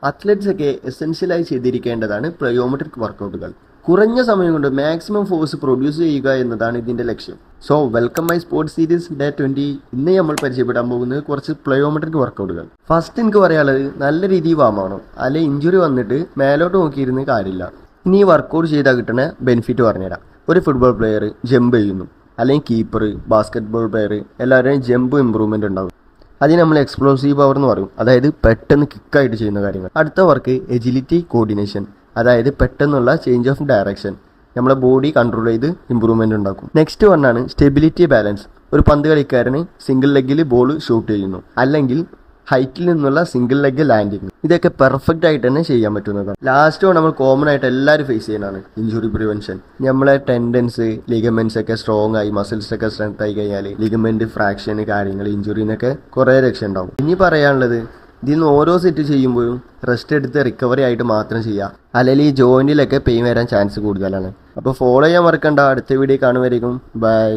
Athletes ഒക്കെ എസെൻഷ്യലായി ചെയ്തിരിക്കേണ്ടതാണ് പ്ലയോമെട്രിക് വർക്കൗട്ടുകൾ. കുറഞ്ഞ സമയം കൊണ്ട് മാക്സിമം ഫോഴ്സ് പ്രൊഡ്യൂസ് ചെയ്യുക എന്നതാണ് ഇതിന്റെ ലക്ഷ്യം. So welcome my sports series day 20. ഇന്ന് നമ്മൾ പരിചയപ്പെടാൻ പോകുന്നത് കുറച്ച് പ്ലയോമെട്രിക് വർക്കൗട്ടുകൾ. ഫസ്റ്റ് എനിക്ക് പറയാനുള്ളത് നല്ല രീതിയിൽ വാമണം, അല്ലെ ഇഞ്ചുറി വന്നിട്ട് മേലോട്ട് നോക്കിയിരുന്ന് കാര്യമില്ല. ഇനി ഈ വർക്കൗട്ട് ചെയ്താൽ കിട്ടുന്ന ബെനിഫിറ്റ് പറഞ്ഞുതരാം. ഒരു ഫുട്ബോൾ പ്ലെയർ ജമ്പ് ചെയ്യുന്നു, അല്ലെങ്കിൽ കീപ്പർ, ബാസ്കറ്റ്ബോൾ പ്ലെയർ, എല്ലാവരുടെയും ജമ്പ് ഇമ്പ്രൂവ്മെന്റ് ഉണ്ടാകും. അതിന് നമ്മൾ എക്സ്പ്ലോസീവ് പവർ എന്ന് പറയും, അതായത് പെട്ടെന്ന് കിക്കായിട്ട് ചെയ്യുന്ന കാര്യങ്ങൾ. അടുത്ത വർക്ക് എജിലിറ്റി കോർഡിനേഷൻ, അതായത് പെട്ടെന്നുള്ള ചേഞ്ച് ഓഫ് ഡയറക്ഷൻ, നമ്മളെ ബോഡി കൺട്രോൾ ചെയ്ത് ഇമ്പ്രൂവ്മെന്റ് ഉണ്ടാക്കും. നെക്സ്റ്റ് വണ്ണാണ് സ്റ്റെബിലിറ്റി ബാലൻസ്. ഒരു പന്ത് കളിക്കാരന് സിംഗിൾ ലെഗിൽ ബോൾ ഷൂട്ട് ചെയ്യുന്നു, അല്ലെങ്കിൽ ഹൈറ്റിൽ നിന്നുള്ള സിംഗിൾ ലെഗ് ലാൻഡിങ്. ഇതൊക്കെ പെർഫെക്റ്റ് ആയിട്ട് തന്നെ ചെയ്യാൻ പറ്റുന്നതാണ്. ലാസ്റ്റ് നമ്മൾ കോമൺ ആയിട്ട് എല്ലാവരും ഫേസ് ചെയ്യുന്നതാണ് ഇഞ്ചുറി പ്രിവെൻഷൻ. നമ്മളെ ടെൻഡൻസ്, ലിഗമെന്റ്സ് ഒക്കെ സ്ട്രോങ് ആയി, മസിൽസ് ഒക്കെ സ്ട്രെങ്ത് ആയി കഴിഞ്ഞാൽ ലിഗമെന്റ് ഫ്രാക്ഷൻ കാര്യങ്ങൾ, ഇഞ്ചുറിന്നൊക്കെ കുറേ രക്ഷ ഉണ്ടാവും. ഇനി പറയാനുള്ളത്, ഇതിൽ നിന്ന് ഓരോ സെറ്റ് ചെയ്യുമ്പോഴും റെസ്റ്റ് എടുത്ത് റിക്കവറി ആയിട്ട് മാത്രം ചെയ്യുക, അല്ലെങ്കിൽ ഈ ജോയിന്റിലൊക്കെ പെയിൻ വരാൻ ചാൻസ് കൂടുതലാണ്. അപ്പോൾ ഫോളോ ചെയ്യാൻ മറക്കണ്ട. അടുത്ത വീഡിയോ കാണുമായിരിക്കും. ബൈ.